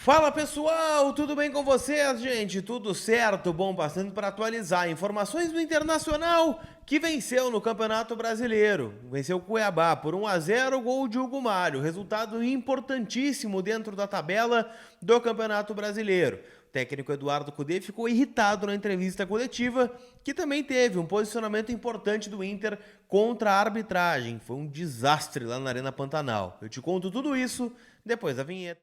Fala pessoal, tudo bem com vocês, gente? Tudo certo? Bom, passando para atualizar informações do Internacional que venceu no Campeonato Brasileiro. Venceu o Cuiabá por 1-0, gol de Hugo Mário. Resultado importantíssimo dentro da tabela do Campeonato Brasileiro. O técnico Eduardo Cudê ficou irritado na entrevista coletiva, que também teve um posicionamento importante do Inter contra a arbitragem. Foi um desastre lá na Arena Pantanal. Eu te conto tudo isso depois da vinheta.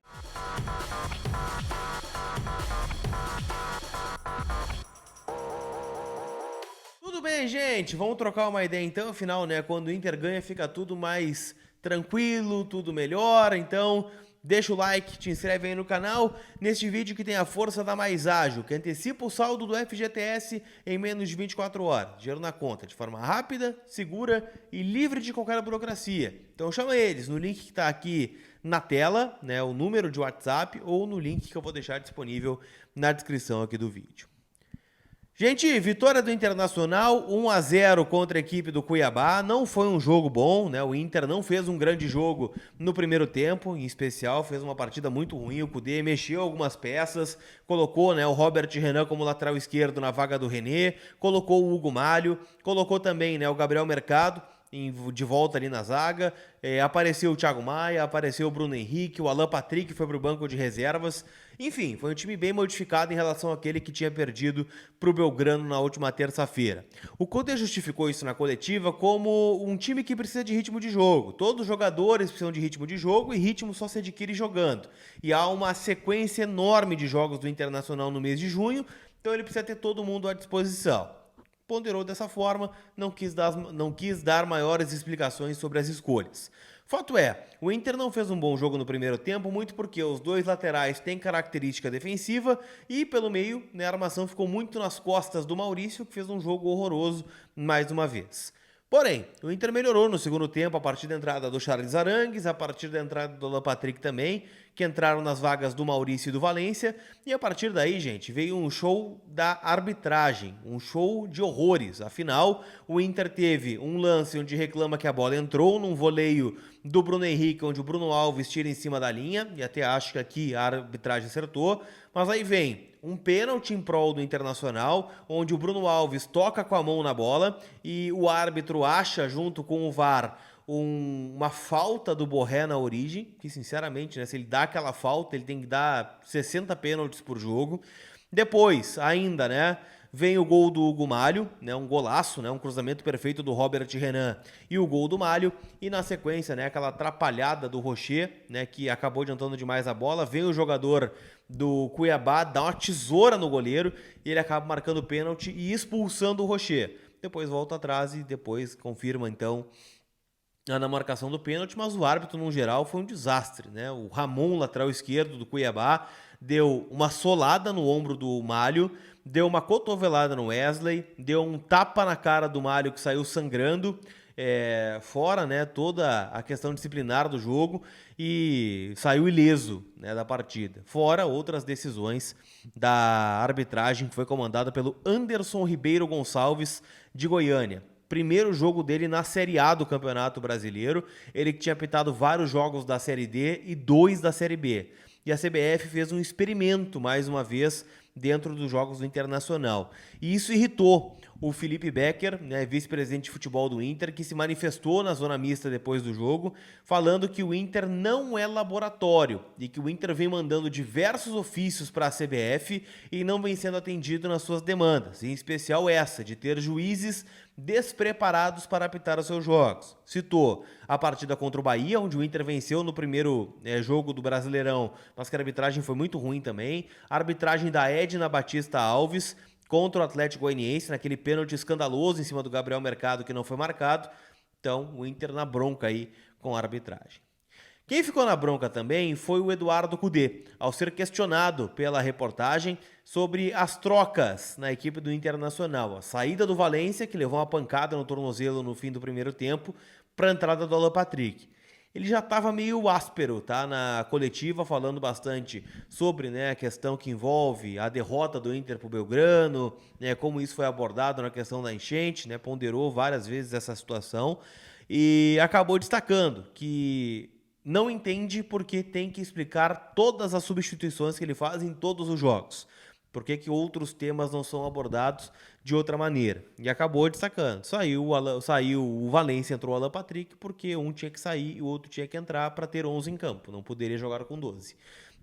Tudo bem, gente? Vamos trocar uma ideia então, afinal, né, quando o Inter ganha fica tudo mais tranquilo, tudo melhor, então deixa o like, te inscreve aí no canal, neste vídeo que tem a força da Mais Ágil, que antecipa o saldo do FGTS em menos de 24 horas, dinheiro na conta, de forma rápida, segura e livre de qualquer burocracia. Então chama eles no link que está aqui na tela, né, o número de WhatsApp ou no link que eu vou deixar disponível na descrição aqui do vídeo. Gente, vitória do Internacional, 1-0 contra a equipe do Cuiabá. Não foi um jogo bom, né? O Inter não fez um grande jogo no primeiro tempo, em especial, fez uma partida muito ruim. O Cudê mexeu algumas peças, colocou, né, o Robert Renan como lateral esquerdo na vaga do René, colocou o Hugo Malho, colocou também, né, o Gabriel Mercado de volta ali na zaga, apareceu o Thiago Maia, apareceu o Bruno Henrique, o Alan Patrick foi para o banco de reservas. Enfim, foi um time bem modificado em relação àquele que tinha perdido para o Belgrano na última terça-feira. O Cudê justificou isso na coletiva como um time que precisa de ritmo de jogo. Todos os jogadores precisam de ritmo de jogo e ritmo só se adquire jogando. E há uma sequência enorme de jogos do Internacional no mês de junho, então ele precisa ter todo mundo à disposição. Ponderou dessa forma, não quis dar maiores explicações sobre as escolhas. Fato é, o Inter não fez um bom jogo no primeiro tempo, muito porque os dois laterais têm característica defensiva e pelo meio, né, a armação ficou muito nas costas do Maurício, que fez um jogo horroroso mais uma vez. Porém, o Inter melhorou no segundo tempo a partir da entrada do Charles Arangues, a partir da entrada do Alan Patrick também, que entraram nas vagas do Maurício e do Valência, e a partir daí, gente, veio um show da arbitragem, um show de horrores. Afinal, o Inter teve um lance onde reclama que a bola entrou num voleio do Bruno Henrique, onde o Bruno Alves tira em cima da linha, e até acho que aqui a arbitragem acertou, mas aí vem um pênalti em prol do Internacional, onde o Bruno Alves toca com a mão na bola e o árbitro acha, junto com o VAR, uma falta do Borré na origem, que sinceramente, né, se ele dá aquela falta, ele tem que dar 60 pênaltis por jogo. Depois, ainda, né, vem o gol do Hugo Malho, né, um golaço, né, um cruzamento perfeito do Robert Renan e o gol do Malho, e na sequência, né, aquela atrapalhada do Rocher, né, que acabou adiantando demais a bola, vem o jogador do Cuiabá, dá uma tesoura no goleiro e ele acaba marcando o pênalti e expulsando o Rocher. Depois volta atrás e depois confirma então na marcação do pênalti, mas o árbitro, no geral, foi um desastre, né? O Ramon, lateral esquerdo do Cuiabá, deu uma solada no ombro do Malho, deu uma cotovelada no Wesley, deu um tapa na cara do Malho que saiu sangrando, fora, né, toda a questão disciplinar do jogo, e saiu ileso, né, da partida. Fora outras decisões da arbitragem que foi comandada pelo Anderson Ribeiro Gonçalves de Goiânia. Primeiro jogo dele na Série A do Campeonato Brasileiro, ele que tinha apitado vários jogos da Série D e 2 da Série B. E a CBF fez um experimento, mais uma vez, dentro dos jogos do Internacional. E isso irritou o Felipe Becker, né, vice-presidente de futebol do Inter, que se manifestou na zona mista depois do jogo, falando que o Inter não é laboratório e que o Inter vem mandando diversos ofícios para a CBF e não vem sendo atendido nas suas demandas, em especial essa, de ter juízes despreparados para apitar os seus jogos. Citou a partida contra o Bahia, onde o Inter venceu no primeiro jogo do Brasileirão, mas que a arbitragem foi muito ruim também. A arbitragem da Edna Batista Alves contra o Atlético Goianiense, naquele pênalti escandaloso em cima do Gabriel Mercado que não foi marcado. Então, o Inter na bronca aí com a arbitragem. Quem ficou na bronca também foi o Eduardo Cudê, ao ser questionado pela reportagem sobre as trocas na equipe do Internacional. A saída do Valência, que levou uma pancada no tornozelo no fim do primeiro tempo, para a entrada do Alan Patrick. Ele já estava meio áspero, tá, na coletiva, falando bastante sobre, né, a questão que envolve a derrota do Inter para o Belgrano, né, como isso foi abordado na questão da enchente, né, ponderou várias vezes essa situação e acabou destacando que não entende porque tem que explicar todas as substituições que ele faz em todos os jogos. Por que outros temas não são abordados de outra maneira? E acabou destacando. Saiu o Valencia, entrou o Alan Patrick, porque um tinha que sair e o outro tinha que entrar para ter 11 em campo. Não poderia jogar com 12.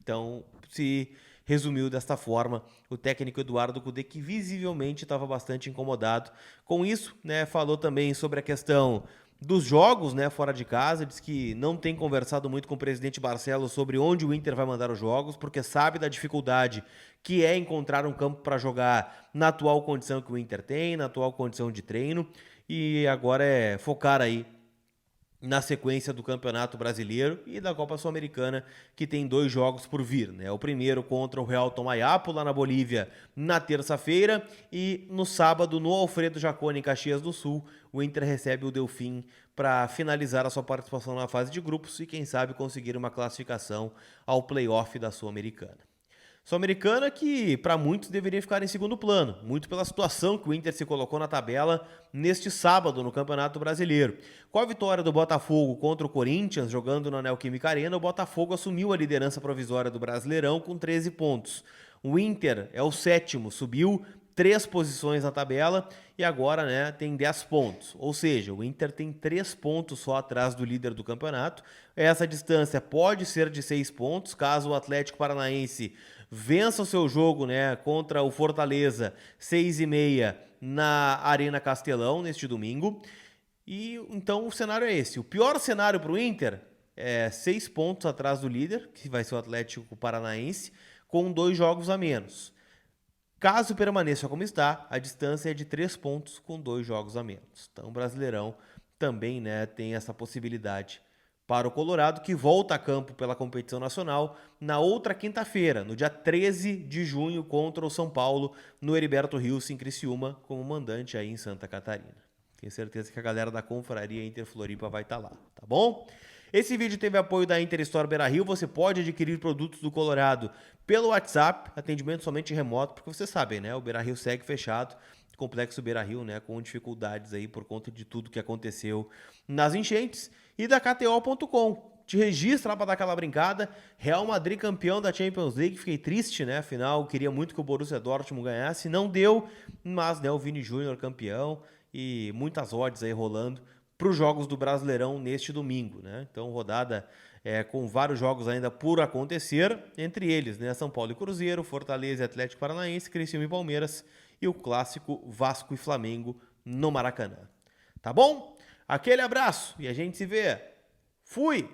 Então, se resumiu desta forma o técnico Eduardo Cudê, que visivelmente estava bastante incomodado com isso, né? Falou também sobre a questão dos jogos, né, fora de casa, diz que não tem conversado muito com o presidente Barcelos sobre onde o Inter vai mandar os jogos, porque sabe da dificuldade que é encontrar um campo para jogar na atual condição que o Inter tem, na atual condição de treino, e agora é focar aí na sequência do Campeonato Brasileiro e da Copa Sul-Americana, que tem 2 jogos por vir, né? O primeiro contra o Real Tomayapo, lá na Bolívia, na terça-feira, e no sábado, no Alfredo Jaconi, em Caxias do Sul, o Inter recebe o Delfim para finalizar a sua participação na fase de grupos e, quem sabe, conseguir uma classificação ao play-off da Sul-Americana. Sul-Americana que para muitos deveria ficar em segundo plano, muito pela situação que o Inter se colocou na tabela neste sábado no Campeonato Brasileiro. Com a vitória do Botafogo contra o Corinthians, jogando na Neoquímica Arena, o Botafogo assumiu a liderança provisória do Brasileirão com 13 pontos. O Inter é o 7º, subiu 3 posições na tabela e agora, né, tem 10 pontos. Ou seja, o Inter tem 3 pontos só atrás do líder do campeonato. Essa distância pode ser de 6 pontos, caso o Atlético Paranaense vença o seu jogo, né, contra o Fortaleza, 6h30 na Arena Castelão, neste domingo. E então o cenário é esse. O pior cenário para o Inter é 6 pontos atrás do líder, que vai ser o Atlético Paranaense, com 2 jogos a menos. Caso permaneça como está, a distância é de 3 pontos com 2 jogos a menos. Então o Brasileirão também, né, tem essa possibilidade para o Colorado, que volta a campo pela competição nacional na outra quinta-feira, no dia 13 de junho, contra o São Paulo, no Heriberto Rios, em Criciúma, como mandante aí em Santa Catarina. Tenho certeza que a galera da Confraria Inter Floripa vai estar lá, tá bom? Esse vídeo teve apoio da Inter Store Beira-Rio. Você pode adquirir produtos do Colorado pelo WhatsApp, atendimento somente remoto, porque vocês sabem, né? O Beira-Rio segue fechado, Complexo Beira-Rio, né, com dificuldades aí por conta de tudo que aconteceu nas enchentes. E da KTO.com, te registra lá para dar aquela brincada. Real Madrid campeão da Champions League, fiquei triste, né, afinal queria muito que o Borussia Dortmund ganhasse, não deu, mas, né, o Vini Júnior campeão e muitas odds aí rolando para os jogos do Brasileirão neste domingo, né, então rodada com vários jogos ainda por acontecer, entre eles, né, São Paulo e Cruzeiro, Fortaleza e Atlético Paranaense, Criciúma e Palmeiras, e o clássico Vasco e Flamengo no Maracanã. Tá bom? Aquele abraço e a gente se vê. Fui!